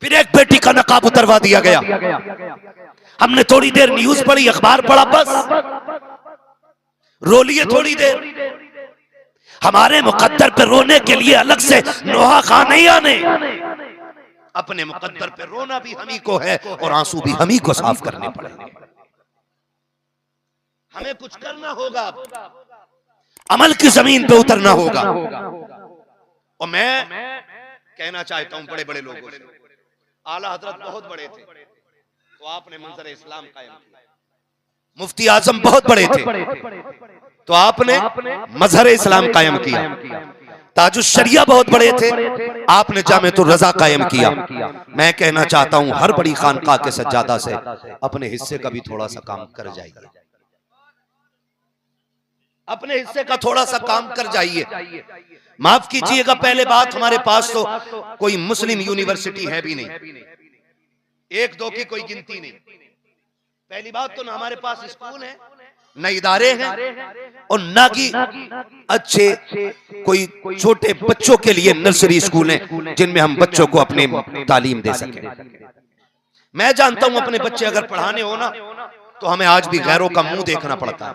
फिर एक बेटी का नकाब उतरवा दिया गया। हमने थोड़ी देर न्यूज पढ़ी, अखबार पढ़ा, बस रो लिए थोड़ी देर। हमारे मुकद्दर पे रोने के लिए अलग से नोहा खां नहीं आने, अपने मुकद्दर पे रोना भी हमी को है और आंसू भी हमी को साफ करने पड़ेंगे। हमें कुछ करना होगा, अमल की जमीन पे उतरना होगा। और मैं कहना चाहता हूं बड़े बड़े लोगों से, आला हजरत बहुत बड़े थे तो आपने मंजर इस्लाम कायम किया, मुफ्ती आजम बहुत बड़े थे तो आपने मजहर इस्लाम कायम किया, ताजुश शरिया बहुत बड़े थे, आपने जामेतुर रजा कायम किया। मैं कहना चाहता हूं हर बड़ी खानकाह के सज्जादा से अपने हिस्से का भी थोड़ा सा काम कर जाइए, अपने हिस्से का थोड़ा सा काम कर जाइए। माफ कीजिएगा, पहले बात हमारे पास तो कोई मुस्लिम यूनिवर्सिटी है भी नहीं, एक दो की कोई गिनती नहीं। पहली बात तो ना हमारे पास स्कूल है, न इदारे हैं, और न कि अच्छे कोई छोटे बच्चों के लिए नर्सरी स्कूल हैं जिनमें हम बच्चों को अपने तालीम दे सकें। मैं जानता हूं अपने बच्चे अगर पढ़ाने हो ना तो हमें आज भी गैरों का मुंह देखना पड़ता है,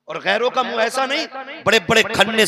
और गैरों का मुंह ऐसा नहीं, बड़े बड़े खन्ने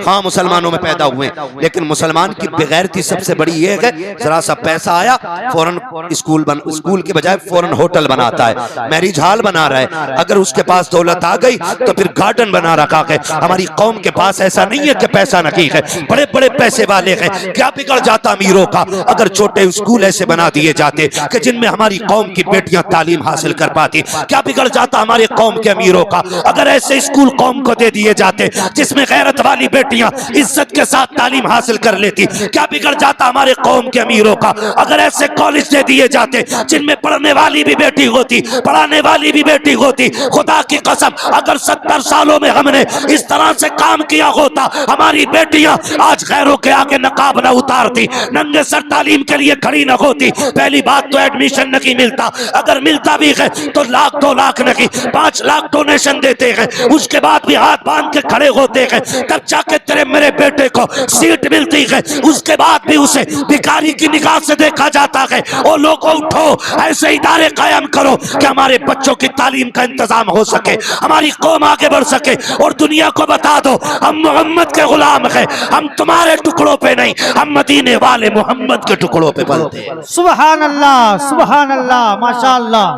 खां मुसलमानों में पैदा हुए, लेकिन मुसलमान की बेगैरती सबसे बड़ी ये है, जरा सा पैसा आया फौरन स्कूल के बजाय फौरन होटल बनाता है, मैरिज हॉल बना रहा है। अगर उसके पास दौलत आ गई तो फिर गार्डन बना रखा है। हमारी कौम के पास ऐसा नहीं है कि पैसा नहीं है, बड़े बड़े पैसे वाले हैं। क्या बिगड़ जाता अमीरों का अगर छोटे स्कूल ऐसे बना दिए जाते कि जिनमें हमारी कौम की बेटियां तालीम हासिल कर पाती? क्या बिगड़ जाता हमारे कौम के अमीरों का अगर ऐसे स्कूल कौम को दे दिए जाते जिसमें गैरत वाली बेटियां इज्जत के साथ तालीम हासिल कर लेती? क्या बिगड़ जाता हमारे कौम के अमीरों का अगर ऐसे कॉलेज दे दिए जाते जिनमें पढ़ने वाली भी बेटी होती, पढ़ाने वाली भी बेटी होती? खुदा की कसम, अगर 70 सालों में हमने इस तरह से काम किया होता, हमारी बेटियां आज गैरों के आगे नकाब न उतारती, नंगे सर तालीम के लिए खड़ी न होती। पहली बात तो एडमिशन नहीं मिलता, अगर मिलता भी है तो लाख 2 लाख नहीं 5 लाख डोनेशन देते हैं, उसके बाद भी हाथ बांध के खड़े होते हैं, तब जाके तेरे मेरे बेटे को सीट मिलती है। उसके बाद भी उसे भिखारी की निगाह से देखा जाता है। और लोगों उठो, ऐसे इदारे कायम करो कि हमारे बच्चों की तालीम का इंतजाम हो सके, हमारी कौम आगे बढ़ सके, और दुनिया को बता दो हम मोहम्मद के गुलाम हैं, हम तुम्हारे टुकड़ों पे नहीं, हम मदीने वाले मोहम्मद के टुकड़ों पे पलते हैं। सुभान अल्लाह, माशाअल्लाह।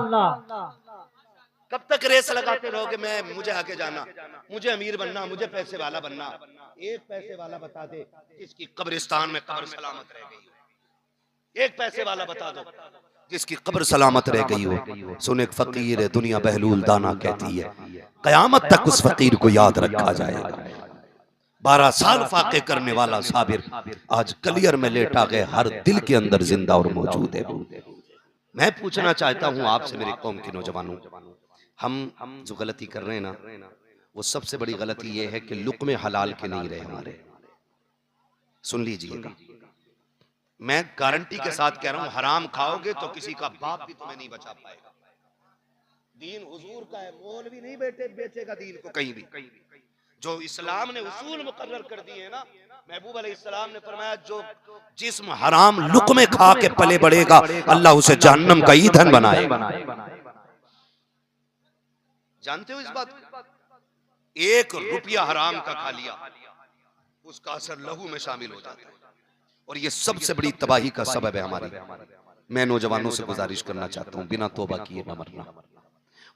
कब तक रेस लगाते रहोगे? मुझे आगे जाना, मुझे अमीर बनना, मुझे पैसे वाला बनना। एक पैसे वाला बता दे जिसकी कब्रिस्तान में कब्र सलामत रह गई हो, एक पैसे वाला बता दो जिसकी कब्र सलामत रह गई हो। सुन, एक फकीर है, दुनिया बहलूल दाना कहती है, कयामत तक उस फकीर को याद रखा जाएगा। 12 साल फाके करने वाला साबिर आज कलियर में लेटा गए, हर दिल के अंदर जिंदा और मौजूद है। मैं पूछना चाहता हूं आपसे, मेरी कौम के नौजवानों, हम जो गलती कर रहे हैं ना, वो सबसे बड़ी गलती ये है कि लुक़्मे हलाल के नहीं रहे हमारे। सुन लीजिएगा, मैं गारंटी के साथ कह रहा हूं, हराम खाओगे तो किसी का बाप भी तुम्हें नहीं बचा पाएगा। दीन हुजूर का है, मौलवी नहीं बेचेगा दीन को कहीं भी। जो इस्लाम ने उसूल मुकर्रर कर दिए हैं ना, महबूब अलैहिस्सलाम ने फरमाया, जो जिस्म हराम लुक़्मे खा के पले बढ़ेगा, अल्लाह उसे जहन्नम का ईंधन बनाएगा। जानते हो इस बात? 1 रुपया हराम का खा लिया, उसका असर लहू में शामिल हो जाता है, और ये सबसे बड़ी तबाही का सबब है हमारी। मैं नौजवानों से गुजारिश करना चाहता हूं, बिना तौबा किए न मरना,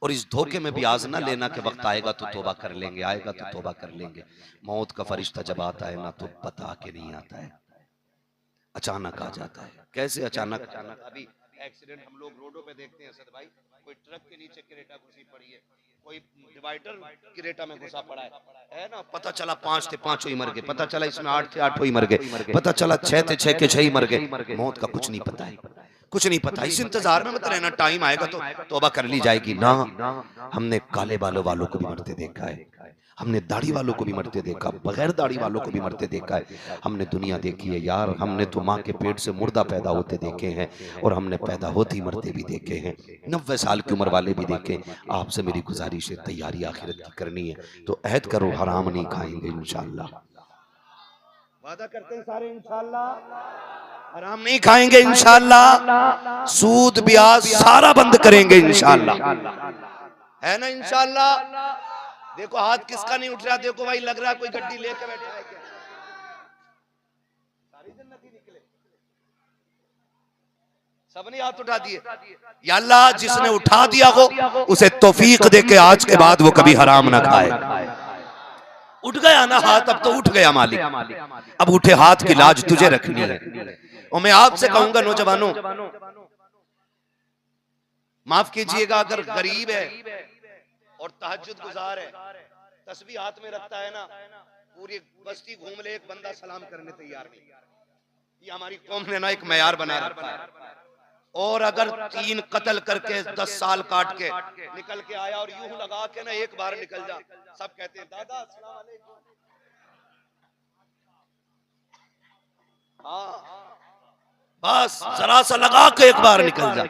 और इस धोखे में भी आज न लेना कि वक्त आएगा तो तौबा कर लेंगे, आएगा तो तौबा कर लेंगे। मौत का फरिश्ता जब आता है ना, तो बता के नहीं आता है, अचानक आ जाता है। कैसे अचानक? अभी एक्सीडेंट हम लोग रोडों पे देखते हैं असद भाई, कोई ट्रक के नीचे क्रेटा घुसी पड़ी है, कोई डिवाइडर क्रेटा में घुसा पड़ा है ना, पता चला 5 थे 5 ही मर गए, पता चला इसमें 8 थे 8 ही मर गए, पता चला 6 थे 6 के 6 ही मर गए। मौत का कुछ नहीं पता है, कुछ नहीं पता। इस इंतजार में मत रहना, टाइम आएगा तो तौबा कर ली जाएगी ना। हमने काले बालों वालों को भी मरते देखा है, हमने दाढ़ी वालों को भी मरते देखा, बगैर दाढ़ी वालों को भी मरते देखा है। हमने दुनिया देखी है यार, हमने तो माँ के पेट से मुर्दा पैदा होते देखे हैं, और हमने पैदा होते ही मरते भी देखे हैं, 90 साल की उम्र वाले भी देखे। आपसे मेरी गुजारिश है, तैयारी आखिरत की करनी है तो अहद करो, हराम नहीं खाएंगे इंशाअल्लाह। वादा करते हैं सारे इंशाअल्लाह। हराम नहीं खाएंगे इंशाअल्लाह, सूद ब्याज सारा बंद करेंगे इंशाअल्लाह, है ना इंशाअल्लाह। देखो हाथ किसका नहीं उठ रहा, देखो भाई लग रहा है कोई गड्डी लेके बैठा है क्या? सारी जन्नती निकले, सबने हाथ उठा दिए। या अल्लाह जिसने उठा दिया हो उसे तौफीक दे के आज के बाद वो कभी हराम ना खाए। उठ गया ना हाथ, अब तो उठ गया मालिक, अब उठे हाथ की लाज तुझे रखनी है। और मैं आपसे कहूंगा नौजवानों, माफ कीजिएगा अगर गरीब है और तहज्जुद गुजार है, तस्बीह हाथ में रखता है ना, पूरी बस्ती घूम ले, एक बंदा सलाम करने तैयार नहीं। ये हमारी कौम ने ना एक मयार बना रखा है। और अगर 3 कत्ल करके 10 साल काट के निकल के आया और यूं लगा के ना एक बार निकल जा, सब कहते हैं दादा अस्सलाम वालेकुम। हाँ बस जरा सा लगा के एक बार निकल जा।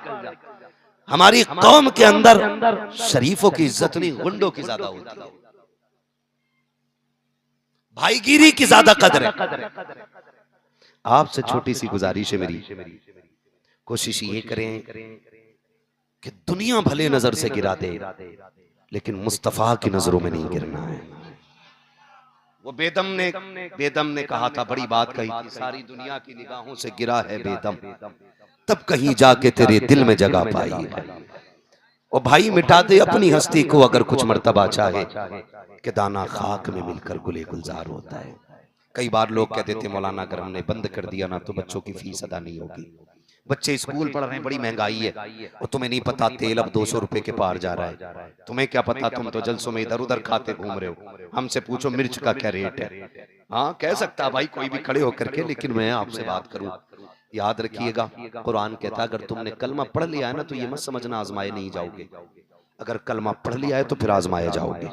हमारी कौम के अंदर शरीफों की इज्जत नहीं, गुंडों की ज्यादा होती है, भाईगिरी की ज्यादा कदर है। आपसे छोटी सी गुजारिश है मेरी, कोशिश ये करें कि दुनिया भले नजर से गिरा दे लेकिन मुस्तफा की नजरों में नहीं गिरना है। वो बेदम ने कहा था, बड़ी बात कही थी, सारी दुनिया की निगाहों से गिरा है बेदम, तब कहीं जाके तेरे दिल में जगह पाई है। और भाई मिटा दे अपनी हस्ती को अगर कुछ मर्तबा चाहे कि दाना खाक में मिलकर गुले गुलजार होता है। कई बार लोग कहते थे मौलाना अगर हमने बंद कर दिया ना तो बच्चों की फीस अदा नहीं होगी। बच्चे स्कूल पढ़ रहे हैं, बड़ी महंगाई है, और तुम्हें नहीं पता तेल अब 200 रुपए के पार जा रहा है। तुम्हें क्या पता, तुम तो जलसों में इधर उधर खाते घूम रहे हो। हमसे पूछो मिर्च का क्या रेट है। हाँ कह सकता भाई कोई भी खड़े होकर के, लेकिन मैं आपसे बात करूं, याद रखिएगा कुरान कहता अगर तुमने कलमा पढ़ लिया है ना तो ये मत समझना आजमाए नहीं जाओगे। अगर कलमा पढ़ लिया है तो फिर आजमाए जाओगे,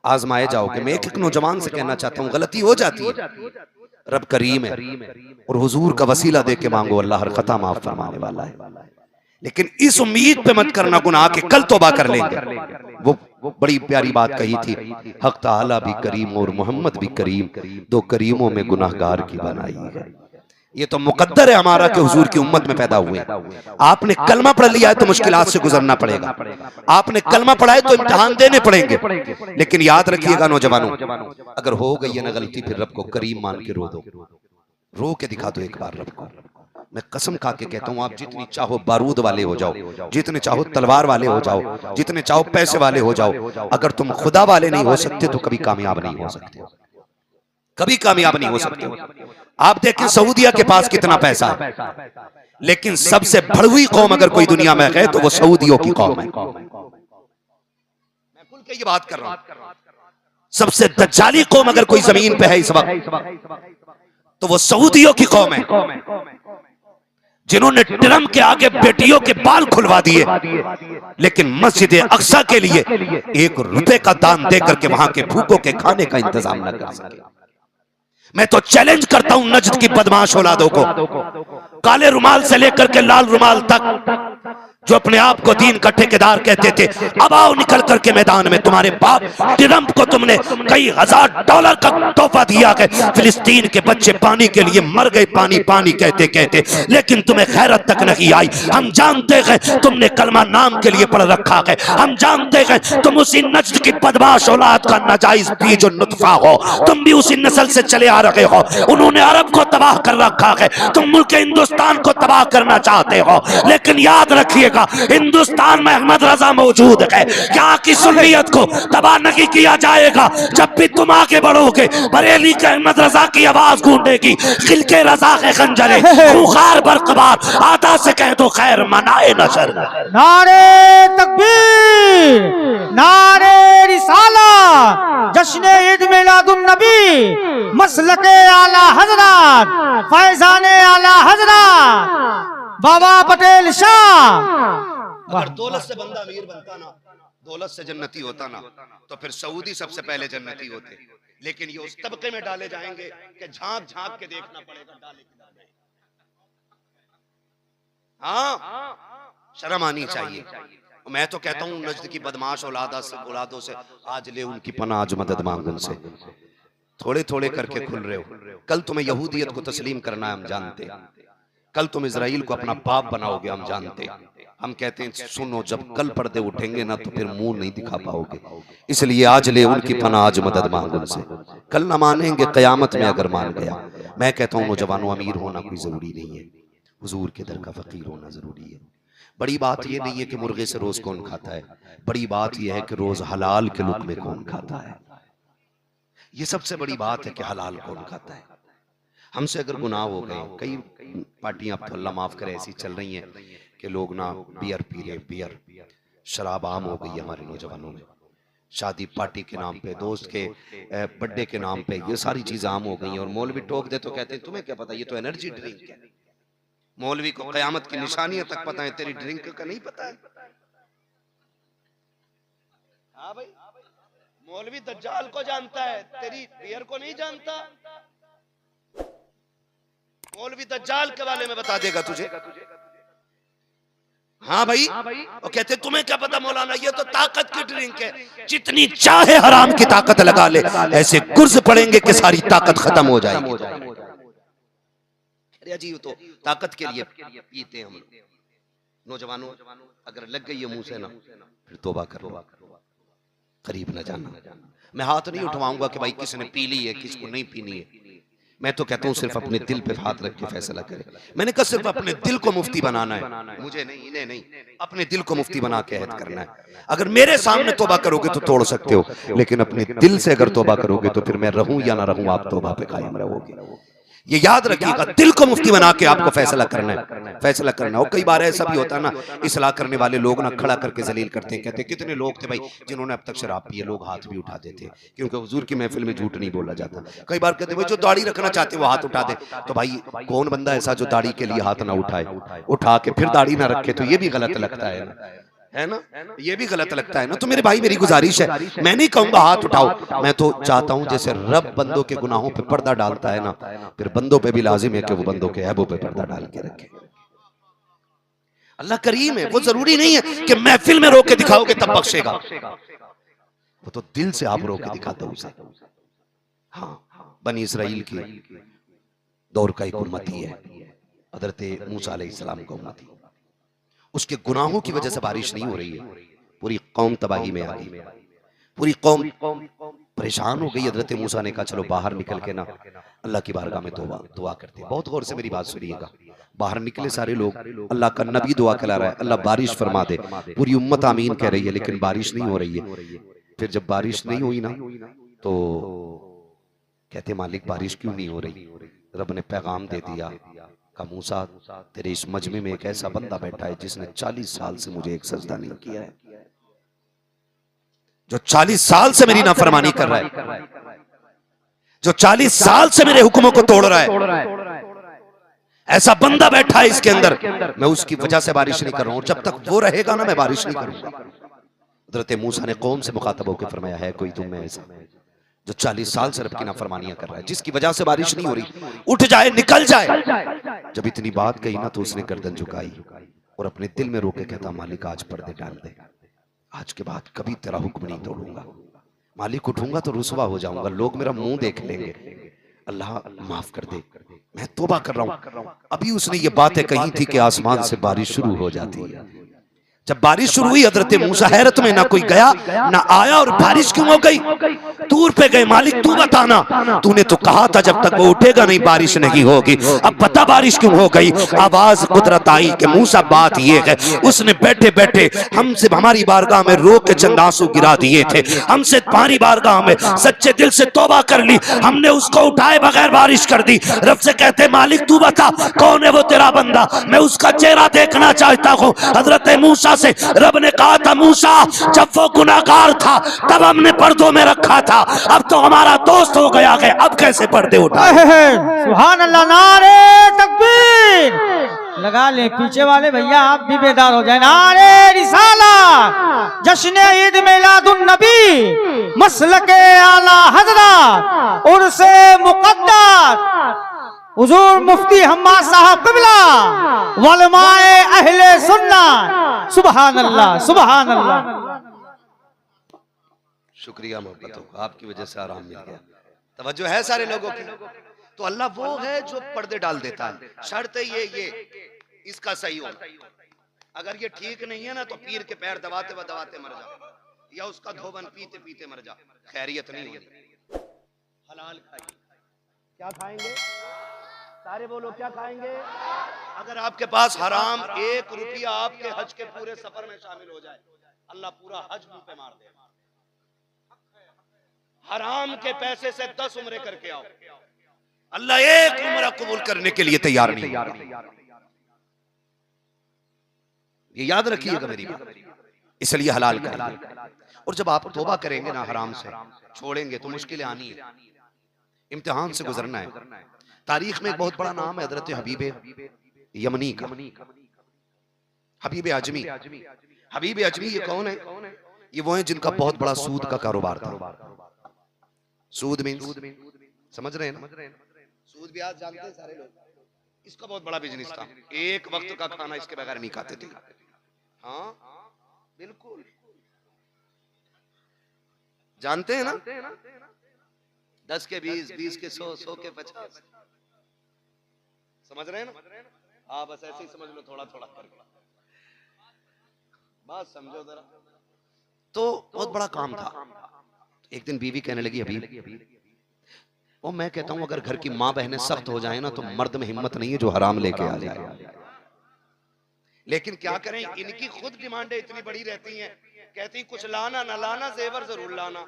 आजमाए जाओगे। मैं एक नौजवान से कहना चाहता हूँ, गलती हो जाती है, रब करीम है और हुजूर का वसीला दे के मांगो, अल्लाह हर खता माफ फरमाने वाला है। लेकिन इस उम्मीद पे मत करना गुनाह के कल तौबा कर लेंगे। वो बड़ी प्यारी बात कही थी, हक ताला भी करीम और मोहम्मद भी करीम, 2 करीमों में गुनाहगार की बनाई है। ये तो मुकद्दर है हमारा कि हुजूर की उम्मत में पैदा हुए। आपने कलमा पढ़ लिया है तो मुश्किलात से गुजरना पड़ेगा, आपने कलमा पढ़ा है तो इम्तिहान देने पड़ेंगे। लेकिन याद रखिएगा नौजवानों, अगर हो गई है ना गलती फिर रब को करीम मान के रो दो, रो के दिखा दो एक बार रब को। मैं कसम खा के कहता हूं, आप जितनी चाहो बारूद वाले हो जाओ, जितने चाहो तलवार वाले हो जाओ, जितने चाहो पैसे वाले हो जाओ, अगर तुम खुदा वाले नहीं हो सकते तो कभी कामयाब नहीं हो सकते, कभी कामयाब नहीं हो सकते। आप देखें सऊदिया के पास कितना पैसा है, लेकिन सबसे भड़वी कौम अगर कोई दुनिया में है तो वो सऊदियों की कौम है। मैं खुल के ये बात कर रहा हूं, सबसे दज्जाली कौम अगर कोई जमीन पे है इस वक्त तो वो सऊदियों की कौम है, जिन्होंने ड्रम के आगे बेटियों के बाल खुलवा दिए, लेकिन मस्जिद अक्सा के लिए 1 रुपए का दान देकर के वहां के भूखों के खाने का इंतजाम न कर सके। मैं तो चैलेंज करता हूं नजद की बदमाश औलादों को, काले रुमाल से लेकर के लाल रुमाल तक, जो अपने आप को दीन का ठेकेदार कहते थे, अब आओ निकल करके मैदान में। तुम्हारे बाप ट्रंप को तुमने कई $1000 का तोहफा दिया है, फिलिस्तीन के बच्चे पानी के लिए मर गए, पानी पानी कहते कहते, लेकिन तुम्हें खैरत तक नहीं आई। हम जानते हैं तुमने कलमा नाम के लिए पढ़ रखा है, हम जानते हैं तुम उसी नस्ल की बदमाश औलाद का नाजायज बीज और नुतफा हो, तुम भी उसी नस्ल से चले आ रहे हो। उन्होंने अरब को तबाह कर रखा है, तुम मुल्क हिंदुस्तान को तबाह करना चाहते हो। लेकिन याद रखिए हिंदुस्तान में अहमद रजा मौजूद है, यहाँ की सुन्नियत को तबाह नहीं किया जाएगा। जब भी तुम आगे बढ़ोगे बरेली के अहमद रजा की आवाज गूंजेगी, खिलके रजा के खंजरे खुखार बरकबार, आदा से कह दो खैर मनाए नशर। नारे तकबीर, नारे रिसाला, जश्न ईद मिलादुन नबी, मसलके आला हजरत, फैजाने आला हजरत बाबा पटेल शाह। अगर दौलत से बंदा अमीर बनता ना, दौलत से जन्नती होता ना, तो फिर सऊदी सबसे पहले जन्नती होते। लेकिन ये उस तबके में डाले जाएंगे कि झांक झांक के देखना पड़ेगा डाले किधर गए। हाँ शर्म आनी चाहिए। मैं तो कहता हूँ नजद की बदमाश औलादों से आज ले उनकी पनाह, आज मदद मांग उनसे। थोड़े थोड़े करके खुल रहे हो, कल तुम्हें यहूदियत को तस्लीम करना है, हम जानते हैं। कल तुम इजराइल को अपना बाप बनाओगे, हम जानते हैं। हम कहते हैं सुनो, जब कल पर्दे उठेंगे ना तो फिर मुंह नहीं दिखा पाओगे, इसलिए आज ले उनकी पनाह, आज मदद मांग उनसे। कल ना मानेंगे, कयामत में अगर मान गया। मैं कहता हूँ नौजवानों, अमीर होना कोई जरूरी नहीं है, हुजूर के दर का फकीर होना जरूरी है। बड़ी बात यह नहीं है कि मुर्गे से रोज कौन खाता है, बड़ी बात यह है कि रोज हलाल के लुक़्मे कौन खाता है। ये सबसे बड़ी बात है कि हलाल कौन खाता है। हमसे अगर गुनाह हो गए, कई पार्टियां अब तो अल्लाह माफ करे ऐसी चल रही हैं कि लोग ना बियर पी रहे, बियर शराब आम हो गई है हमारे नौजवानों में। शादी पार्टी के नाम पे, दोस्त के बर्थडे के नाम पे ये सारी चीजें आम हो गई हैं। और मौलवी टोक दे तो कहते हैं तुम्हें क्या पता, ये तो एनर्जी ड्रिंक है। मौलवी को क़यामत की निशानियां तक पता है, तेरी ड्रिंक का नहीं पता है। हाँ भाई, मौलवी दज्जाल को जानता है, तेरी बियर को नहीं जानता। मौलवी दज्जाल के बारे में बता देगा तुझे। हाँ भाई, वो कहते तुम्हें क्या पता मौलाना, ये तो ताकत की ड्रिंक है, जितनी चाहे हराम की ताकत लगा ले, ऐसे गुर्ज पड़ेंगे कि सारी ताकत खत्म हो जाएगी। अरे जी, तो ताकत के लिए पीते हैं हम लोग। नौजवानों, अगर लग गई है मुंह से ना, फिर तौबा कर लो, करीब न जाना। मैं हाथ नहीं उठवाऊंगा कि भाई किसने पी ली है, किसको नहीं पीनी है। मैं तो कहता हूँ सिर्फ अपने दिल पे हाथ रख के फैसला करे। मैंने कहा सिर्फ अपने दिल को मुफ्ती बनाना है, मुझे नहीं, इन्हें नहीं, अपने दिल को मुफ्ती बना के अहद करना है। अगर मेरे सामने तौबा करोगे तो तोड़ सकते हो, लेकिन अपने दिल से अगर तौबा करोगे तो फिर मैं रहूं या ना रहूं, आप तौबा पे कायम रहोगे। ये याद रखिएगा, दिल को मुफ्ती बना के आपको फैसला करना है, फैसला करना है। और कई बार ऐसा भी होता है ना, इस्लाह करने वाले लोग ना खड़ा करके जलील करते हैं, कहते हैं कितने लोग थे भाई जिन्होंने अब तक शराब पी है, लोग हाथ भी उठा देते हैं, क्योंकि हुजूर की महफिल में झूठ नहीं बोला जाता। कई बार कहते हैं भाई जो दाढ़ी रखना चाहते हैं वो हाथ उठा दे, तो भाई कौन बंदा ऐसा जो दाढ़ी के लिए हाथ ना उठाए, उठा के फिर दाढ़ी ना रखे, तो ये भी गलत लगता है ना, ये भी गलत लगता है ना। तो मेरे भाई मेरी गुजारिश है, मैं नहीं कहूंगा हाथ उठाओ, मैं तो चाहता हूं जैसे रब बंदों के गुनाहों पे पर्दा डालता है ना, फिर बंदों पे भी लाजिम है कि वो बंदों के ऐबों पे पर्दा डाल के रखे। अल्लाह करीम है, वो जरूरी नहीं है कि महफिल में रो के दिखाओगे तब बख्शेगा, वो तो दिल से आप रो के दिखाते हो उसे। हाँ, बनी इसराइल की दौर का एक उम्मती है, हजरत मूसा अलैहिस्सलाम का उम्मती। उसके गुनाहों की वजह से बारिश नहीं हो रही है, पूरी कौम तबाही में आ गई, पूरी कौम परेशान हो गई। हजरत मूसा ने कहा चलो बाहर निकल के ना अल्लाह की बारगाह में दुआ करते हैं। बहुत गौर से मेरी बात सुनिएगा। बाहर निकले सारे लोग, अल्लाह का नबी दुआ करा रहा है, अल्लाह बारिश फरमा दे। पूरी उम्मत आमीन कह रही है, लेकिन बारिश नहीं हो रही है। फिर जब बारिश नहीं हुई ना तो कहते मालिक बारिश क्यों नहीं हो रही। रब ने पैगाम दे दिया का मूसा तेरे इस मजमे में एक ऐसा बंदा बैठा है जिसने 40 साल से मुझे एक सजदा नहीं किया है, जो 40 साल से मेरी नाफरमानी कर रहा है, जो 40 साल से मेरे हुक्मों को तोड़ रहा है, ऐसा बंदा बैठा है इसके अंदर। मैं उसकी वजह से बारिश नहीं कर रहा हूं, जब तक वो रहेगा ना मैं बारिश नहीं करूंगा। हजरत मूसा ने कौम से मुखातब होकर फरमाया है कोई तुम में ऐसा जो 40 साल से रब की नाफरमानियां कर रहा है, जिसकी वजह से बारिश नहीं हो रही, उठ जाए निकल जाए। जब इतनी बात कही ना तो उसने गर्दन झुकाई और अपने दिल में रोके कहता मालिक आज पर्दे डाल दे, आज के बाद कभी तेरा हुक्म नहीं तोड़ूंगा। मालिक उठूंगा तो रुसवा हो जाऊंगा, लोग मेरा मुंह देख लेंगे, अल्लाह माफ कर दे, मैं तौबा कर रहा हूं। अभी उसने ये बातें कही थी कि आसमान से बारिश शुरू हो जाती है। जब बारिश शुरू हुई हजरत मूसा हैरत में, ना कोई गया ना आया, और बारिश क्यों हो गई। दूर पे गए, मालिक तू बताना, तूने तो कहा था जब तक वो उठेगा नहीं बारिश नहीं होगी, अब पता बारिश क्यों हो गई। आवाज कुदरत आई कि मूसा बात ये है, उसने बैठे बैठे हमसे हमारी बारगाह में रो के चंद आंसू गिरा दिए थे, हमसे तुम्हारी बारगाह में सच्चे दिल से तौबा कर ली, हमने उसको उठाए बगैर बारिश कर दी। रब से कहते मालिक तू बता कौन है वो तेरा बंदा, मैं उसका चेहरा देखना चाहता हूँ। हजरत मूसा से रब ने कहा था मूसा जब वो गुनाहगार था तब हमने पर्दों में रखा था, अब तो हमारा दोस्त हो गया है, अब कैसे पर्दे उठाए। सुभान अल्लाह, नारे तकबीर। लगा ले पीछे वाले भैया, आप भी बेदार हो जाए। नारे रिसाला, जश्न ईद मिलादुन नबी, मसलके आला हजरत, उर्से मुक़द्दस, हुजूर मुफ्ती हम्माद साहब क़िबला, वलमाए अहले सुन्नत। सुभान अल्लाह, सुभान अल्लाह। शुक्रिया मोहब्बतों, आपकी वजह से आराम मिल गया। तवज्जो है सारे लोगों की। तो अल्लाह वो है जो पर्दे डाल देता है। शर्त है ये इसका सही हो। अगर ये ठीक नहीं है ना तो पीर के पैर दबाते मर जाओ, या उसका धोबन पीते पीते मर जाओ, खैरियत नहीं होगी। हलाल खाइए। क्या खाएंगे? सारे बोलो क्या खाएंगे? अगर आपके पास हराम 1 रुपया आपके हज के पूरे सफर में शामिल हो जाए, अल्लाह पूरा हज मुंह पे मार दे। हराम के पैसे से 10 उम्रे करके आओ, अल्लाह 1 उम्रा कबूल करने के लिए तैयार नहीं। ये याद रखिएगा मेरी बात। इसलिए हलाल करिए। और जब आप तौबा करेंगे ना हराम से, छोड़ेंगे तो मुश्किलें आनी है, इम्तिहान से गुजरना है। तारीख में एक बहुत बड़ा नाम है हजरत हबीब यमनी का, हबीब अजमी। हबीब अजमी ये कौन है? ये वो है जिनका बहुत बड़ा सूद का कारोबार था। सूद मींस समझ रहे हैं ना? सूद ब्याज जानते हैं सारे लोग। इसका बहुत बड़ा बिजनेस था। एक वक्त का खाना इसके बगैर नहीं खाते थे। हाँ बिल्कुल जानते हैं ना? 10 के 20, 20 के 100, 100 के 50। समझ रहे हैं ना? हाँ बस ऐसे ही समझ लो, थोड़ा थोड़ा करके बात समझो जरा। तो बहुत बड़ा काम था। एक दिन बीवी कहने लगी, अभी वो मैं कहता हूं अगर घर की माँ बहनें सख्त हो जाए ना तो मर्द में हिम्मत नहीं है जो हराम लेके आ जाए। लेकिन क्या करें, इनकी खुद डिमांडें इतनी बड़ी रहती हैं। कहती कुछ लाना ना लाना, जेवर जरूर लाना।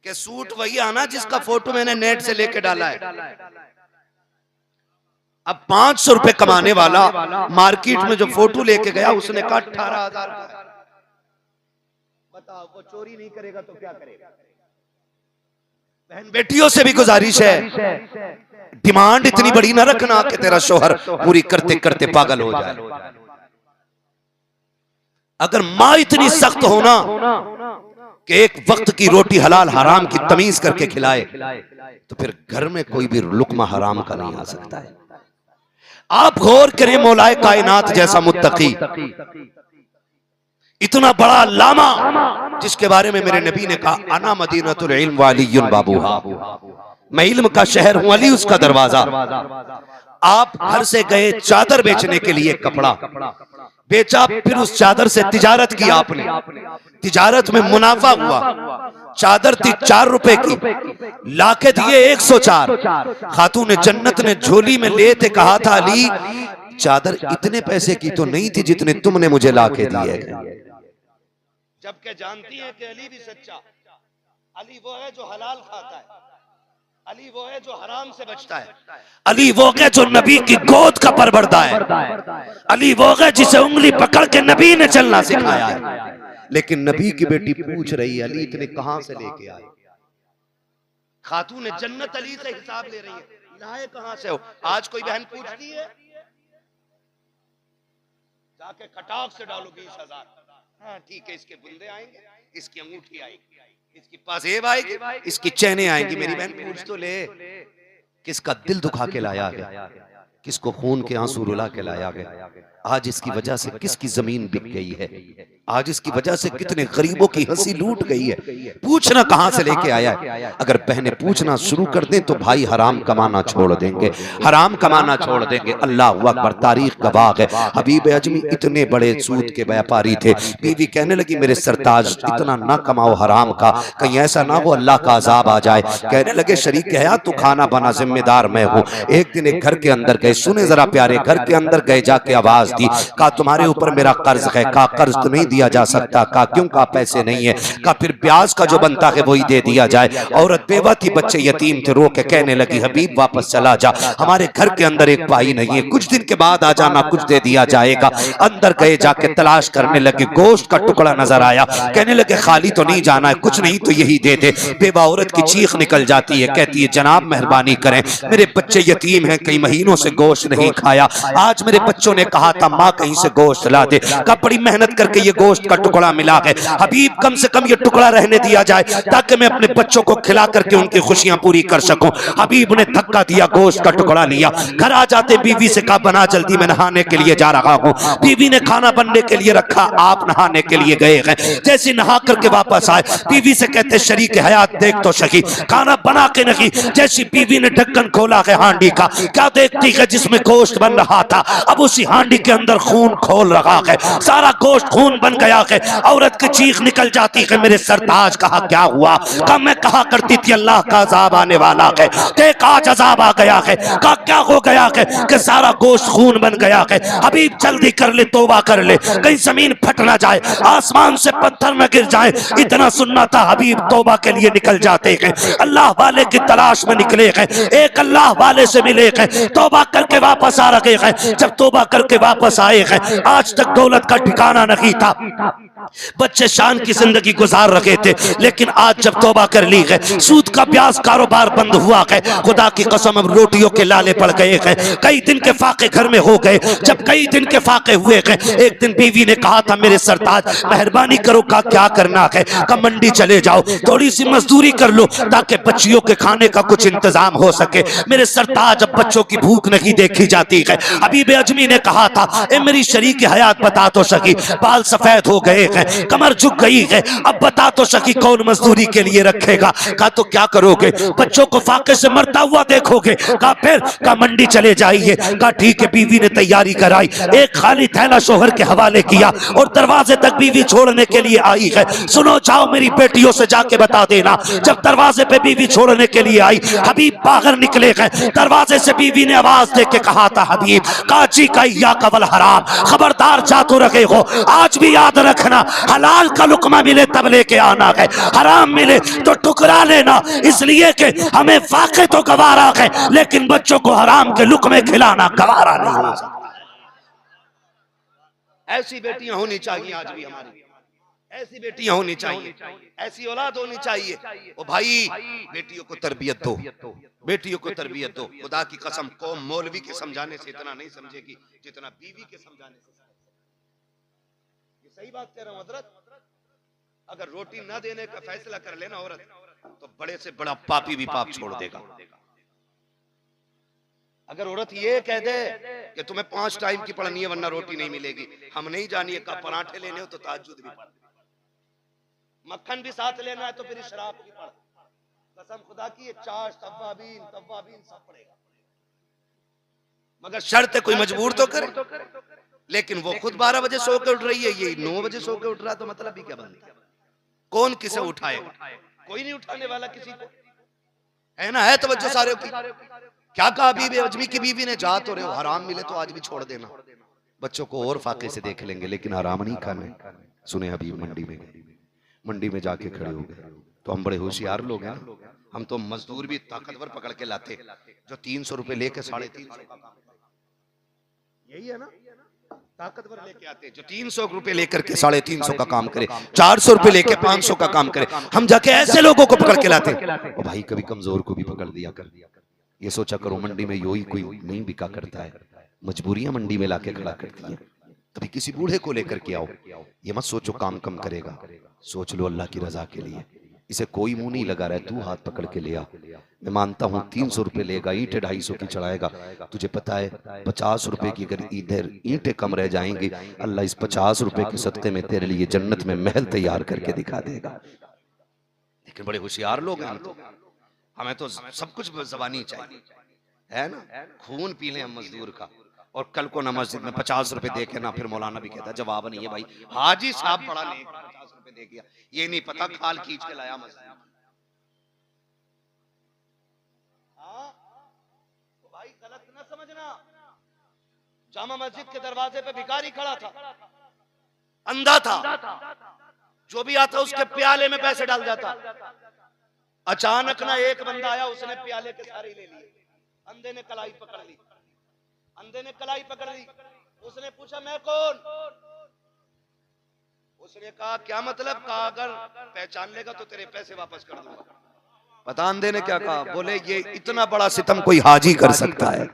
कि सूट वही आना जिसका फोटो मैंने नेट से लेके डाला है। अब 500 रुपए कमाने वाला मार्केट में जो फोटो लेके गया उसने कहा 18,000। बताओ वो चोरी नहीं करेगा तो क्या करेगा? बहन बेटियों से भी गुजारिश है, डिमांड इतनी बड़ी ना रखना कि तेरा शोहर पूरी करते करते पागल हो जाए। अगर माँ इतनी सख्त होना कि एक वक्त की रोटी हलाल हराम की तमीज करके खिलाए, तो फिर घर में कोई भी लुकमा हराम का नहीं आ सकता है। आप गौर करें, मौलाए कायनात जैसा मुत्तकी, इतना बड़ा लामा, जिसके बारे में मेरे नबी ने कहा अना मदीनतुल इल्म व अलीयुन बाबूहा, मैं इल्म का शहर हूं, अली उसका दरवाजा। आप घर से गए चादर बेचने के लिए, कपड़ा बेचा, फिर उस चादर से तिजारत की आपने, तिजारत में मुनाफा हुआ। चादर थी 4 रुपए की, लाके दिए 104। खातून जन्नत ने झोली में लेते कहा था, अली चादर इतने पैसे की तो नहीं थी जितने तुमने मुझे लाके दिए। जबकि जानती है कि अली भी सच्चा, अली वो है जो हलाल खाता है, अली वो है जो हराम से बचता है, अली वो है जो नबी की गोद का परवरदा है, अली वो है जिसे उंगली पकड़ के नबी ने चलना सिखाया है। लेकिन नबी की बेटी पूछ रही है, अली इतने कहां से लेके आए? खातून जन्नत अली से हिसाब ले रही है, लाए कहां से हो? आज कोई बहन पूछती है, जाके खटाक से डालो 20,000। हाँ ठीक है, इसके बुंदे आएंगे, इसकी अंगूठी आएगी, इसकी पाजेब आएगी, इसकी चैने आएंगी। मेरी बहन पूछ तो ले, किसका दिल दुखा के लाया गया, किसको खून के आंसू रुला के लाया गया। आज इसकी वजह से किसकी जमीन बिक गई है, आज इसकी वजह से कितने गरीबों की हंसी लूट गई है। पूछना कहां से लेके आया है। अगर बहनें पूछना शुरू कर दें तो भाई हराम कमाना छोड़ देंगे, हराम कमाना छोड़ देंगे। अल्लाह अकबर, तारीख गवाह है। हबीब अजमी इतने बड़े सूद के व्यापारी थे। बीवी कहने लगी, मेरे सरताज इतना ना कमाओ हराम का, कहीं ऐसा ना हो अल्लाह का अजाब आ जाए। कहने लगे, शरीक है तू खाना बना, जिम्मेदार मैं हूँ। एक दिन एक घर के अंदर गए, सुने जरा प्यारे, घर के अंदर गए, जाके आवाज दी, कहा तुम्हारे ऊपर मेरा कर्ज है। कहा कर्ज तो नहीं दिया जा सकता। कहा क्यों? कहा पैसे नहीं है। कहा फिर ब्याज का जो बनता है वही दे दिया जाए। औरत बेवा थी, बच्चे यतीम थे, रो के कहने लगी, हबीब वापस चला जा, हमारे घर के अंदर एक भाई नहीं है, कुछ दिन के बाद आ जाना, कुछ दे दिया जाएगा। अंदर गए, जाके तलाश करने लगे, गोश्त का टुकड़ा नजर आया। कहने लगे, खाली तो नहीं जाना है, कुछ नहीं तो यही दे दे। बेवा औरत की चीख निकल जाती है, कहती है, जनाब मेहरबानी करें, मेरे बच्चे यतीम हैं, कई महीनों से गोश्त नहीं खाया। आज मेरे बच्चों ने कहा था माँ कहीं से गोश्त ला दे, कब बड़ी मेहनत करके ये गोश्त का टुकड़ा मिला है। हबीब कम से कम ये टुकड़ा रहने दिया जाए ताकि मैं अपने बच्चों को खिला करके उनकी खुशियां पूरी कर सकूं। हबीब ने धक्का दिया, गोश्त का टुकड़ा लिया। घर आ जाते बीवी से कहा बना जल्दी, मैं नहाने के लिए जा रहा हूं। बीवी ने खाना बनने के लिए रखा, आप नहाने के लिए गए हैं। जैसे नहा करके वापस आए, बीवी से कहते शरीक हयात देख तो सही, खाना बना के नहीं। जैसी बीवी ने ढक्कन खोला है हांडी का, क्या देखती है जिसमें गोश्त बन रहा था, अब उसी हांडी के अंदर खून खोल रहा है, सारा गोश्त खून बन गया है। औरत की चीख निकल जाती है, मेरे सरताज कहा क्या हुआ? कहा मैं कहा करती थी अल्लाह का अजाब आने वाला है, देख आज अजाब आ गया है। कहा क्या हो गया है? कि सारा गोश्त खून बन गया है। हबीब जल्दी कर ले, तौबा कर ले, कहीं जमीन फट ना जाए, आसमान से पत्थर न गिर जाए। इतना सुनना था, हबीब तौबा के लिए निकल जाते हैं, अल्लाह वाले की तलाश में निकले हैं, एक अल्लाह वाले से मिले हैं, तौबा करके वापस आ रहे हैं। जब तौबा करके वापस आए हैं, आज तक दौलत का ठिकाना नहीं था, बच्चे शान की जिंदगी गुजार रहे थे, लेकिन आज जब तौबा कर ली है, सूद का ब्याज कारोबार बंद हुआ है, खुदा की कसम अब रोटियों के लाले पड़ गए हैं, कई दिन के फाके घर में हो गए। जब कई दिन के फाके हुए हैं, एक दिन बीवी ने कहा था मेरे सरताज मेहरबानी करो, का क्या करना है? का मंडी चले जाओ, थोड़ी सी मजदूरी कर लो ताकि बच्चियों के खाने का कुछ इंतजाम हो सके। मेरे सरताज अब बच्चों की भूख नहीं देखी जाती है। हबीब अजमी ने कहा था ए मेरी शरीक हयात बता तो सकी, बाल सफेद हो गए हैं, कमर झुक गई है, अब बता तो सकी कौन मजदूरी के लिए रखेगा? कहा तो क्या करोगे? बच्चों को फाके से मरता हुआ देखोगे? कहा फिर? कहा मंडी चले जाइए। कहा ठीक है। बीवी ने तैयारी कराई, एक खाली थैला शोहर के हवाले किया और दरवाजे तक बीवी छोड़ने के लिए आई है। सुनो जाओ मेरी बेटियों से जाके बता देना। जब दरवाजे पे बीवी छोड़ने के लिए आई, हबीब बाहर निकले गए, दरवाजे से बीवी ने आवाज दे के कहा था हबीब काजी का या कवल हराम, खबरदार जा तो रखे हो, आज भी याद रखना हलाल का लुकमा मिले तब लेके आना है, हराम मिले तो टुकरा लेना, इसलिए कि हमें फाके तो गवारा है लेकिन बच्चों को हराम के लुकमे खिलाना गवारा नहीं हो सकता। ऐसी बेटियां होनी चाहिए आज भी हमारी, ऐसी बेटियां होनी चाहिए, ऐसी औलाद होनी चाहिए। ओ भाई बेटियों को तरबियत दो, बेटियों को तरबियत दो। खुदा की कसम कौम मौलवी के समझाने से इतना नहीं समझेगी जितना बीवी के समझाने से। ये सही बात कह रहा हूं हजरत। अगर रोटी न देने का फैसला कर लेना औरत, तो बड़े से बड़ा पापी भी पाप छोड़ देगा। अगर औरत ये कह दे कि तुम्हें 5 टाइम की पढ़नी है वरना रोटी नहीं मिलेगी, हम नहीं जानिए का पराठे लेने हो तो ताज्जुद भी पढ़, मक्खन भी साथ लेना है तो फिर शराब भी पढ़, कसम खुदा की ये चाश तव्वाबीन तव्वाबीन सब पड़ेगा, मगर शर्त है कोई मजबूर तो करे। लेकिन वो खुद 12 बजे सो के उठ रही है, ये 9 बजे सो के उठ रहा है, तो मतलब भी क्या बनता? कौन किसे उठाएगा? कोई नहीं उठाने वाला किसी को, है ना? है तवज्जो सारे की। क्या कहा हबीब अजमी की बीवी ने? जा तो रहे हो, हराम मिले तो आज भी छोड़ देना, बच्चों को और फाके से देख लेंगे लेकिन हराम नहीं खाने। सुने हबीब मंडी में जाके खड़े हो गए। तो हम बड़े होशियार लोग हैं, हम तो मजदूर भी ताकतवर पकड़ के लाते जो 300 रुपए लेके 350 का काम, यही है ना? ताकतवर लेके आते जो 300 रुपए लेकर के 350 का काम करे, 400 रुपए लेके 500 का काम करे। हम जाके ऐसे लोगों को पकड़ के लाते। और भाई कभी कमजोर को भी पकड़ दिया कर, ये सोचा करो मंडी में यो ही कोई नहीं बिका करता है, मजबूरियां मंडी में लाके खड़ा करती है। कभी किसी बूढ़े को लेकर के आओ, ये मत सोचो काम कम करेगा, सोच लो अल्लाह की रजा के लिए। इसे कोई मुंह नहीं लगा रहा है, तू हाथ पकड़ के ले आ। मैं मानता हूँ 300 रुपए लेगा, ईंटें 250 की चढ़ाएगा, तुझे पता है 50 रुपए की अगर इधर ईंटें कम रह जाएंगी, अल्लाह इस 50 रुपए के सदके में तेरे लिए जन्नत में महल तैयार करके दिखा देगा। लेकिन बड़े होशियार लोग हैं हम तो, हमें तो सब कुछ जबानी चाहिए, है ना? खून पी लें हम मजदूर का, और कल को ना मस्जिद में 50 रुपए दे के ना फिर मौलाना भी कहता जवाब नहीं है भाई, हाजी साहब पढ़ा नहीं 50 रुपए दे गया, ये नहीं पता खाल खींच के लाया मस्जिद। तो भाई गलत ना समझना, जामा मस्जिद के दरवाजे पे भिखारी खड़ा था, अंधा था, जो भी आता उसके प्याले में पैसे डाल जाता। अचानक ना एक बंदा आया, उसने प्याले के सारे ले लिए, अंधे ने कलाई पकड़ ली, अंधे ने कलाई पकड़ ली। उसने पूछा मैं कौन? उसने कहा क्या मतलब? कहा अगर पहचान लेगा तो तेरे पैसे वापस कर दूंगा। पता अंधे ने क्या कहा? बोले ये इतना बड़ा सितम कोई हाजी कर सकता है?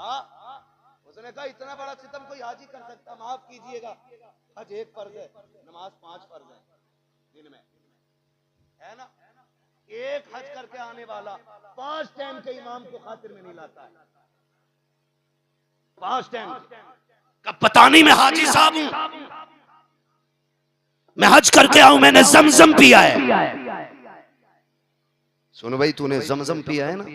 उसने कहा इतना बड़ा सितम कोई हाजी कर सकता, माफ कीजिएगा, हज एक फर्ज है, नमाज 5 फर्ज है दिन में, है ना। एक हज करके आने वाला 5 टाइम के इमाम को खातिर में नहीं लाता है, 5 टाइम का। पता नहीं मैं हाजी साहब हूं, मैं हज करके आऊं, मैंने जमजम पिया है। सुनो भाई, तूने जमजम पिया है ना,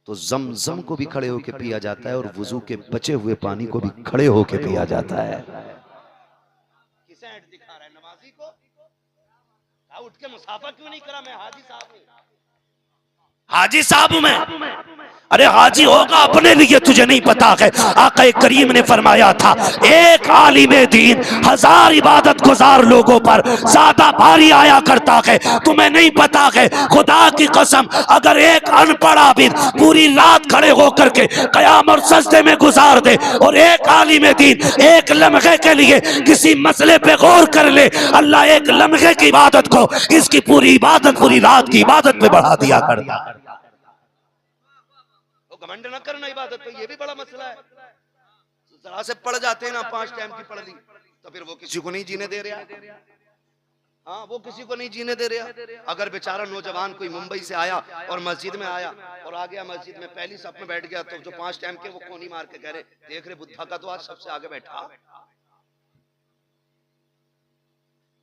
तो जमजम को भी खड़े होके पिया जाता है और वुजू के बचे हुए पानी को भी खड़े होके पिया जाता है। किसे ऐड दिखा रहा है, नमाजी को? उठ के मुसाफा क्यों नहीं करा? मैं हाजी साहब हूं, हाजी साहब हूं मैं। अरे हाजी होगा अपने लिए, तुझे नहीं पता है। आका करीम ने फरमाया था, एक आलिमे दीन 1000 इबादत गुजार लोगों पर ज्यादा भारी आया करता है। तुम्हें नहीं पता है, खुदा की कसम, अगर एक अनपढ़ आबिद पूरी रात खड़े होकर के कयाम और सजदे में गुजार दे और एक आलिमे दीन एक लम्हे के लिए किसी मसले पे गौर कर ले, अल्लाह एक लम्हे की इबादत को इसकी पूरी इबादत, पूरी रात की इबादत में बढ़ा दिया करता। घमंड न करना इबादत पे, ये भी बड़ा मसला है। जरा से पढ़ जाते हैं ना, 5 टाइम की पढ़ ली, तो फिर वो किसी को नहीं जीने दे रहा। हाँ, वो किसी को नहीं जीने दे रहा। अगर बेचारा नौजवान कोई मुंबई से आया और मस्जिद में आया और आ गया मस्जिद में, पहली सफ में बैठ गया, तो जो 5 टाइम के वो कोनी मार के कह रहे, देख रहे बुद्धा का तो आज सबसे आगे बैठा।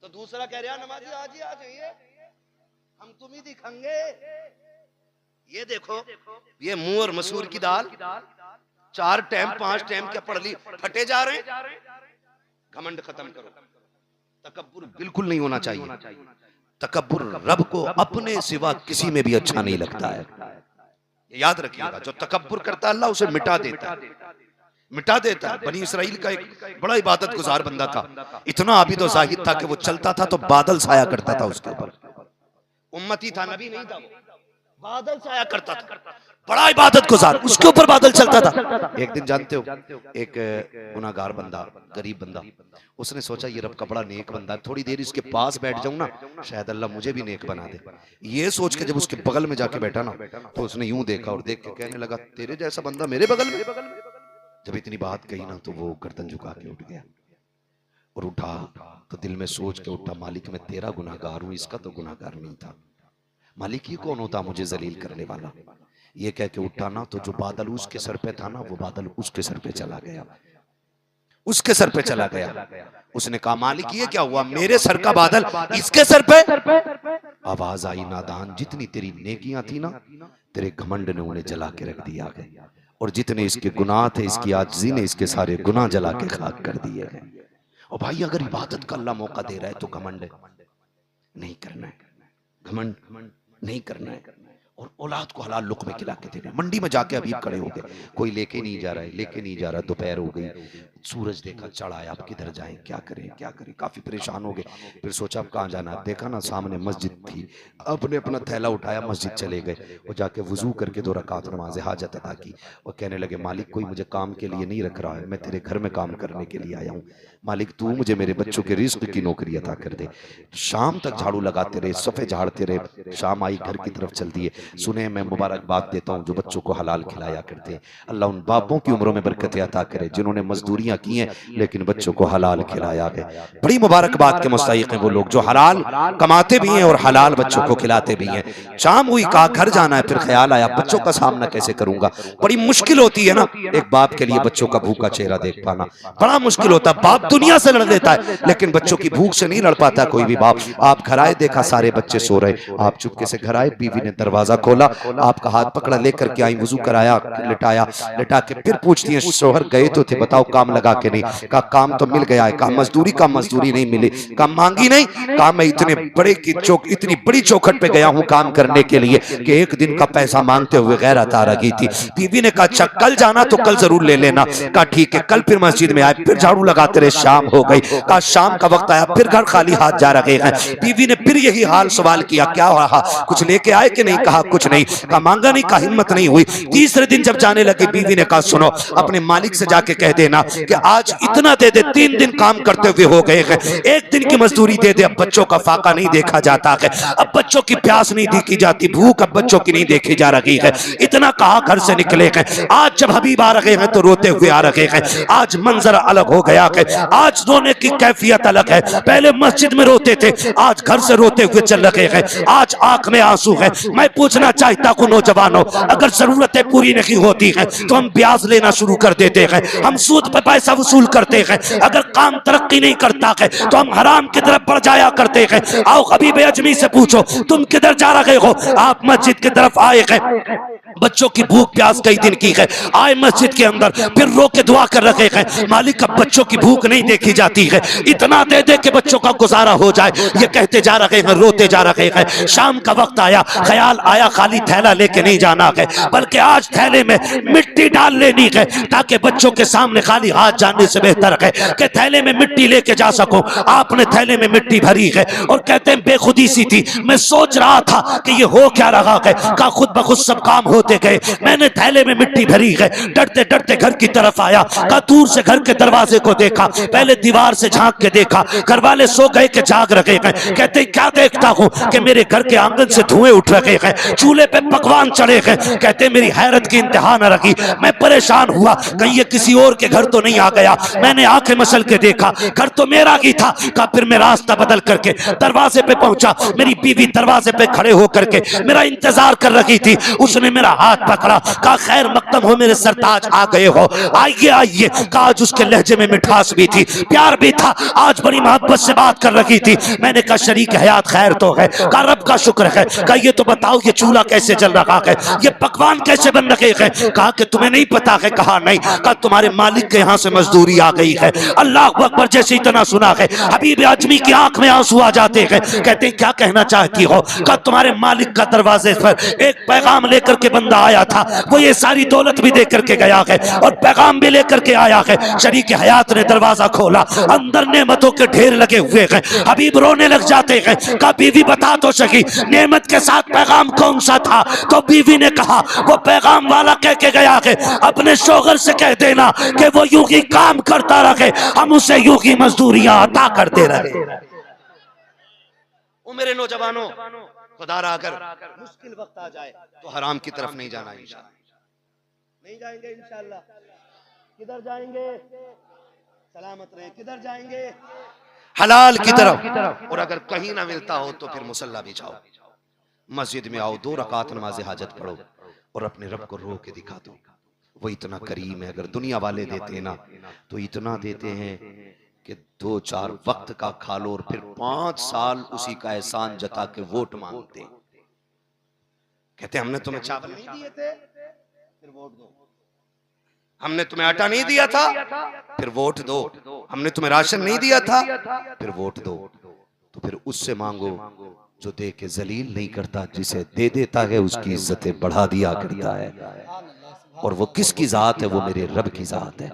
तो दूसरा कह रहा, नमाजी आज ही आ जाइए, हम तुम ही दिखाएंगे। ये देखो, ये मुंह और मसूर की दाल 4 टाइम 5 टाइम क्या पढ़ ली, फटे जा रहे हैं। घमंड खत्म करो, तकब्बुर बिल्कुल नहीं होना चाहिए। तकब्बुर रब को अपने सिवा किसी में भी अच्छा नहीं लगता है, याद रखिएगा। जो तकब्बुर करता है अल्लाह उसे मिटा देता है, मिटा देता है। बनी इसराइल का एक बड़ा इबादत गुजार बंदा था, इतना आबिद और जाहिद था कि वो चलता था तो बादल छाया करता था उसके ऊपर। उम्मती था, नबी नहीं था, वो बादल छाया करता था, बड़ा इबादत गुजार, उसके ऊपर बादल चलता था। एक दिन जानते हो, एक गुनाहगार बंदा, गरीब बंदा, उसने सोचा ये रब का बड़ा नेक बंदा है, थोड़ी देर इसके पास बैठ जाऊं ना, शायद अल्लाह मुझे भी नेक बना दे। ये सोच के जब उसके बगल में जाके बैठा ना, तो उसने यूं देखा और देख के कहने लगा, तेरे जैसा बंदा मेरे बगल में। जब इतनी बात कही ना, तो वो गर्दन झुका के उठ गया और उठा तो दिल में सोच के उठा, मालिक मैं तेरा गुनाहगार हूं, इसका तो गुनाहगार नहीं था। मालिक ये कौन होता मुझे जलील करने वाला? ये कह के उठा ना, तो जो बादल उसके सर पे था ना, वो बादल उसके सर पे चला गया, उसके सर पे चला गया। उसने कहा, मालिक ये क्या हुआ, मेरे सर का बादल इसके सर पे? आवाज आई, नादान, जितनी तेरी नेकियां थी ना, तेरे घमंड ने उन्हें जला के रख दिया है, और जितने इसके गुनाह थे, इसकी आजिज़ी ने इसके सारे गुनाह जला के खाक कर दिए हैं। और भाई, अगर इबादत का अल्लाह मौका दे रहा है तो घमंड नहीं करना है, घमंड नहीं करना है। और औलाद को हलाल लुक़्मे खिला के देना। मंडी में जाके अभी खड़े हो गए, कोई लेके नहीं जा रहा है, लेके नहीं जा रहा, दोपहर हो गई, सूरज देखा चढ़ा है, अब किधर जाएं, क्या करें क्या करें, काफी परेशान हो गए। फिर सोचा अब कहाँ जाना, देखा ना सामने मस्जिद थी, अपने अपना थैला उठाया, मस्जिद चले गए और जाके वजू करके 2 रकात नमाज हाजत अदा की और कहने लगे, मालिक कोई मुझे काम के लिए नहीं रख रहा है, मैं तेरे घर में काम करने के लिए आया हूँ, मालिक तू मुझे मेरे बच्चों के रिस्क की नौकरी अता कर दे। शाम तक झाड़ू लगाते रहे, सफ़े झाड़ते रहे, शाम आई, घर की तरफ चल दिए। सुने, मैं मुबारकबाद देता हूँ जो बच्चों को हलाल खिलाया करते हैं, अल्लाह उन बापों की उम्रों में बरकत अता करे जिन्होंने मजदूरियां की हैं लेकिन बच्चों को हलाल खिलाया है। बड़ी मुबारकबाद के मुस्तहिक हैं वो लोग जो हलाल कमाते भी हैं और हलाल बच्चों को खिलाते भी हैं। शाम हुई, कहा घर जाना है, फिर ख्याल आया बच्चों का सामना कैसे करूंगा। बड़ी मुश्किल होती है ना एक बाप के लिए बच्चों का भूखा चेहरा देख पाना, बड़ा मुश्किल होता है। बाप दुनिया से लड़ लेता है लेकिन बच्चों की भूख से नहीं लड़ पाता कोई भी बाप। आप घर आए, देखा सारे बच्चे सो रहे, आप चुपके से घर आए, बीवी ने दरवाजा खोला, आपका हाथ पकड़ा, लेकर के आई, वजू कराया, लिटाया, लिटा के फिर पूछती है, शोहर गए तो थे, बताओ काम लगा के नहीं? कहा काम तो मिल गया है। कहा मजदूरी? का मजदूरी नहीं मिली। कहा मांगी नहीं? कहा मैं इतने बड़े की इतनी बड़ी चौखट पे गया हूं काम करने के लिए कि एक दिन का पैसा मांगते हुए गैरत आ रही थी। बीवी ने कहा अच्छा कल जाना तो कल जरूर ले लेना। कहा ठीक है। कल फिर मस्जिद में आए, फिर झाड़ू लगाते रहे, शाम हो गई। कहा शाम का वक्त आया, फिर घर खाली हाथ जा रहे हैं। बीवी ने फिर यही हाल सवाल किया, क्या रहा, कुछ लेके आए कि नहीं? कहा कुछ नहीं। कहा मांगा नहीं? कहा हिम्मत नहीं हुई। तीसरे दिन जब जाने लगे, बीवी ने कहा सुनो, अपने मालिक से जाके कह देना कि आज इतना दे दे, 3 दिन काम करते हुए हो गए हैं, 1 दिन की मजदूरी दे दे, अब बच्चों का फाका नहीं देखा जाता है, अब बच्चों की प्यास नहीं देखी जाती, भूख अब बच्चों की नहीं देखी जा रही है। इतना कहा घर से निकले हैं, आज जब हबीब आ रहे हैं तो रोते हुए आ रहे हैं। आज मंजर अलग हो गया है, आज रोने की कैफियत अलग है। पहले मस्जिद में रोते थे, आज घर से रोते हुए चल रहे हैं। आज आंख में आंसू है। मैं पूछना चाहता हूं नौजवानों, अगर जरूरतें पूरी नहीं होती हैं तो हम ब्याज लेना शुरू कर देते हैं, हम सूद पे पैसा वसूल करते हैं। अगर काम तरक्की नहीं करता है तो हम हराम की तरफ बढ़ जाया करते हैं। आओ हबीब अजमी से पूछो, तुम किधर जा रहे हो? आप मस्जिद की तरफ आए हैं, बच्चों की भूख प्यास कई दिन की है, आए मस्जिद के अंदर, फिर रो के दुआ कर रहे हैं, मालिक अब बच्चों की भूख नहीं देखी जाती है, इतना दे दे के बच्चों का गुजारा हो जाए। ये कहते जा रहे हैं, रोते जा रहे हैं। शाम का वक्त आया, ख्याल आया खाली थैला लेके नहीं जाना है, बल्कि आज थैले में मिट्टी डाल लेनी है, ताकि बच्चों के सामने खाली हाथ जाने से बेहतर है कि थैले में मिट्टी लेके जा सको। आपने थैले में मिट्टी भरी है और कहते हैं बेखुदी सी थी, मैं सोच रहा था कि ये हो क्या रहा है, का खुद ब खुद सब काम होते गए। मैंने थैले में मिट्टी भरी है, डरते डरते घर की तरफ आया, का दूर से घर के दरवाजे को देखा, पहले दीवार से झांक के देखा, घर वाले सो गए कि जाग रहे हैं। कहते क्या देखता हूं कि मेरे घर के आंगन से धुएं उठ रहे हैं, चूल्हे पे पकवान चढ़े हैं। कहते मेरी हैरत की इंतहा न रखी, मैं परेशान हुआ, कहीं ये किसी और के घर तो नहीं आ गया। मैंने आंखें मसल के देखा, घर तो मेरा ही था। का फिर मैं रास्ता बदल करके दरवाजे पे पहुंचा, मेरी बीवी दरवाजे पे खड़े होकर के मेरा इंतजार कर रही थी। उसने मेरा हाथ पकड़ा, कहा खैर मकदम हो मेरे सरताज, आ गए हो, आइए आइए। कहा आज उसके लहजे में मिठास भी थी, प्यार भी था, आज बड़ी मोहब्बत से बात कर रही थी। मैंने कहा शरीक हयात खैर तो है? कहा रब का शुक्र है। कहा ये तो बताओ ये चूल्हा कैसे जल रहा है, ये पकवान कैसे बन रहे हैं? कहा कि तुम्हें नहीं पता है? कहा नहीं। कहा तुम्हारे मालिक के यहाँ से मजदूरी आ गई है। अल्लाह अकबर, जैसे इतना सुना है हबीब आजमी की आंख में आंसू आ जाते हैं। कहते हैं क्या कहना चाहती हो? कहा तुम्हारे मालिक का दरवाजे पर एक पैगाम लेकर के बंदा आया था, वो ये सारी दौलत भी दे करके गया है और पैगाम भी लेकर के आया है। शरीक हयात ने दरवाजा खोला, अंदर नेमतों के ढेर लगे हुए हैं। हबीब रोने लग जाते हैं। कहा बीवी बता तो सही, नेमत के साथ पैगाम कौन सा था? तो बीवी ने कहा वो पैगाम वाला कह के गया है अपने शोहर से कह देना कि वो यूं ही काम करता रहे, हम उसे यूं ही मजदूरियां अता करते रहे। ओ मेरे नौजवानों, खुदारा अगर मुश्किल वक्त आ जाए तो हराम की तरफ नहीं जाना। इंशाअल्लाह नहीं जाएंगे, इंशाअल्लाह। किधर जाएंगे? सलामत रहे। किधर जाएंगे? हलाल की तरफ। और अगर कहीं ना मिलता हो तो फिर मुसल्ला भी जाओ, मस्जिद में आओ, 2 रकात नमाज हाजत पढ़ो और अपने रब को रो के दिखा दो। वो इतना करीम है। अगर दुनिया वाले देते हैं ना तो इतना देते हैं कि 2-4 वक्त का खा लो और फिर 5 साल उसी का एहसान जता के वोट मांगते। कहते हमने तुम्हें चावल नहीं दिए थे, फिर वोट दो। हमने तुम्हें आटा नहीं दिया था, फिर वोट दो। हमने तुम्हें राशन नहीं दिया था, फिर वोट दो। तो फिर उससे मांगो जो दे के जलील नहीं करता, जिसे दे देता है उसकी इज्जतें बढ़ा दिया करता है। और वो किसकी जात है? वो मेरे रब की जात है,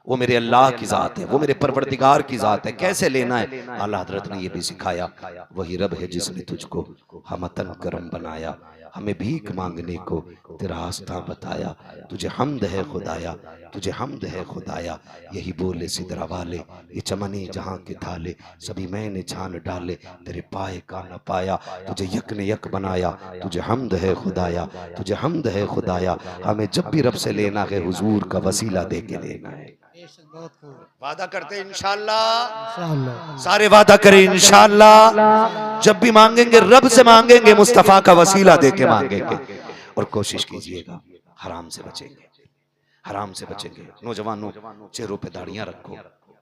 वो मेरे अल्लाह की जात है, वो मेरे परवरदिगार की जात है। कैसे लेना है? आला हजरत ने ये भी सिखाया। वही रब है जिसने तुझको हमतन करम बनाया, हमें भीख मांगने को तेरा रास्ता बताया। तुझे हमद है खुदाया, तुझे हमद है खुदाया। यही बोले सिदरा वाले, ये चमने जहाँ के थाले, सभी मैंने छान डाले, तेरे पाए का न पाया। तुझे यक ने यक बनाया, तुझे हमद है खुदाया, तुझे हमद है खुदाया। हमें जब भी रब से लेना है हुजूर का वसीला दे के लेना है। वादा करते इंशाअल्लाह, सारे वादा करें इंशाअल्लाह। जब भी मांगेंगे रब से मांगेंगे, मुस्तफा का वसीला देके मांगेंगे। और कोशिश कीजिएगा हराम से बचेंगे, हराम से बचेंगे। नौजवानों, चेहरों पे दाढ़ियां रखो,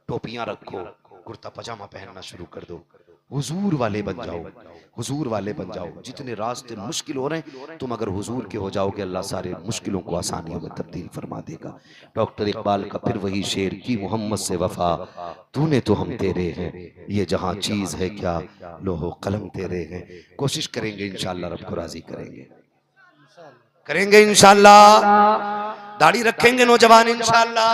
टोपियां रखो, कुर्ता पजामा पहनना शुरू कर दो। हुजूर वाले बन जाओ, हुजूर वाले बन जाओ। जितने रास्ते मुश्किल हो रहे हैं, तुम अगर हुजूर के हो जाओगे, अल्लाह सारे मुश्किलों को आसानियों में तब्दील फरमा देगा। डॉक्टर इकबाल का फिर वही शेर की मोहम्मद से वफा, तूने तो हम तेरे हैं, ये जहां चीज है क्या लोहो कलम तेरे हैं। कोशिश करेंगे इंशाअल्लाह, रब को राजी करेंगे, करेंगे इंशाअल्लाह। दाढ़ी रखेंगे नौजवान इंशाअल्लाह,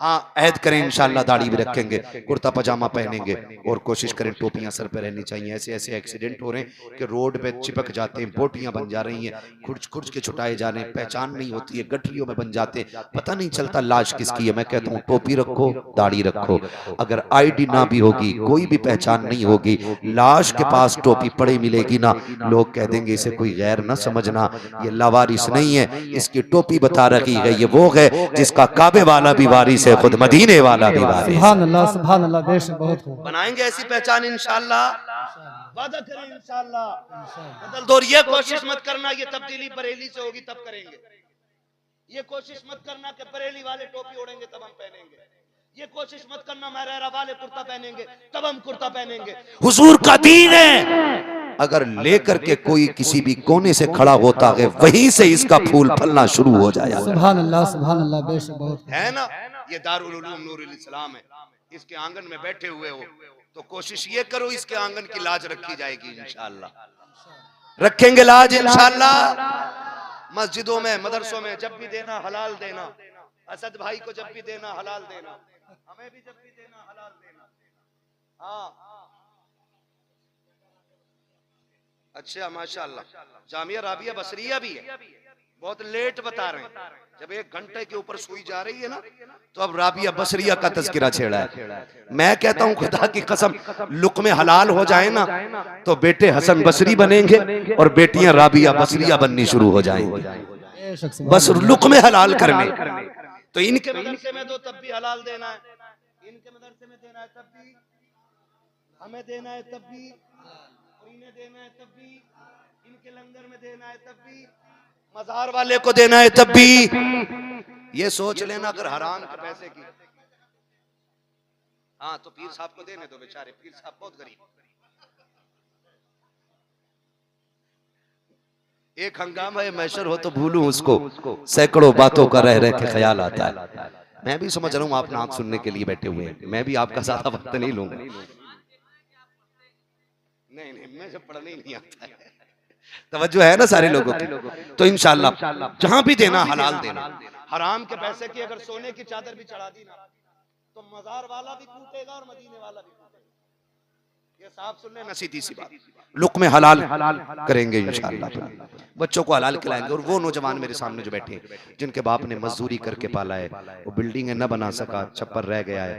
हाँ ऐद करें इंशाल्लाह दाढ़ी भी रखेंगे, कुर्ता पजामा पहनेंगे और कोशिश करें टोपियां सर पे रहनी चाहिए। ऐसे ऐसे एक्सीडेंट हो रहे हैं कि रोड पे चिपक जाते हैं, बोटियां बन जा रही हैं, खुर्च खुर्च के छुटाए जा रहे हैं, पहचान नहीं होती है, गठरियों में बन जाते हैं, पता नहीं चलता लाश किसकी है। मैं कहता हूँ टोपी रखो, दाढ़ी रखो, अगर आईडी ना भी होगी, कोई भी पहचान नहीं होगी, लाश के पास टोपी पड़ी मिलेगी ना, लोग कह देंगे इसे कोई गैर ना समझना, ये लावारिस नहीं है, इसकी टोपी बता रखी है, ये वो है जिसका काबे वाला भी वारिस है, खुद मदीने वाला भी वारिस। सुभान अल्लाह बेशक बहुत खूब। बनाएंगे ऐसी पहचान इंशाल्लाह, वादा करें इंशाल्लाह। बदल दो, ये कोशिश मत करना ये तब्दीली बरेली से होगी तब करेंगे, ये कोशिश मत करना कि बरेली वाले टोपी ओढ़ेंगे तब हम पहनेंगे, ये कोशिश मत करना महरेरा वाले कुर्ता पहनेंगे तब हम कुर्ता पहनेंगे। हुजूर का दीन है, अगर लेकर के कोई किसी भी कोने से खड़ा होता है, वहीं से इसका फूल फलना शुरू हो जाएगा। सुभान अल्लाह बेशक बहुत है ना, ये दारुल उलूम नूरुल इस्लाम है, इसके आंगन में बैठे हुए हो तो कोशिश ये करो इसके आंगन की लाज रखी जाएगी इंशाल्लाह, रखेंगे लाज इंशाल्लाह। मस्जिदों में मदरसों में जब भी देना हलाल देना, असद भाई को जब भी देना हलाल देना, हमें भी जब भी देना हलाल देना। हाँ अच्छा माशाल्लाह, जामिया राबिया बसरिया भी है, बहुत लेट बता रहे हैं, जब 1 घंटे के ऊपर सुई जा रही है ना तो अब राबिया बसरिया का तज़किरा छेड़ा है। मैं कहता हूँ खुदा की कसम, लुक़्मे हलाल हो जाए ना तो बेटे हसन बसरी बनेंगे और बेटियां राबिया बसरिया बननी शुरू हो जाएंगी, बस लुक़्मे हलाल करने। तो इनके मदरसे में दो तब भी हलाल देना है, इनके मदरसे में देना है तब भी, हमें देना है तब भी, इन्हें देना है तब भी, इनके लंगर में देना है तब भी, मज़ार वाले को देना है तब भी। ये सोच लेना अगर हराम के पैसे की, हाँ तो पीर साहब को देने दो, बेचारे पीर साहब बहुत गरीब। एक हंगामा मैशर हो तो भूलूं उसको, सैकड़ों बातों का रह रह के ख्याल आता है। मैं भी समझ रहा हूँ आप नात सुनने के लिए बैठे हुए हैं, मैं भी आपका ज्यादा वक्त नहीं लूंगा। नहीं मैं जब पढ़ने ही नहीं आता है, तवज्जो है ना सारे लोगों की। तो इंशाल्लाह जहां भी देना हलाल देना, हराम के पैसे की अगर सोने की चादर भी चढ़ा दी ना तो मजार वाला भी कूटेगा और मदीने वाला भी कूटेगा। ये साहब सुन लेना, सीधी सी बात, लुक़्मे हलाल करेंगे इंशाल्लाह, बच्चों को हलाल खिलाएंगे। और वो नौजवान मेरे सामने जो बैठे हैं जिनके बाप ने मजदूरी करके पाला है, वो बिल्डिंग न बना सका, छप्पर रह गया है,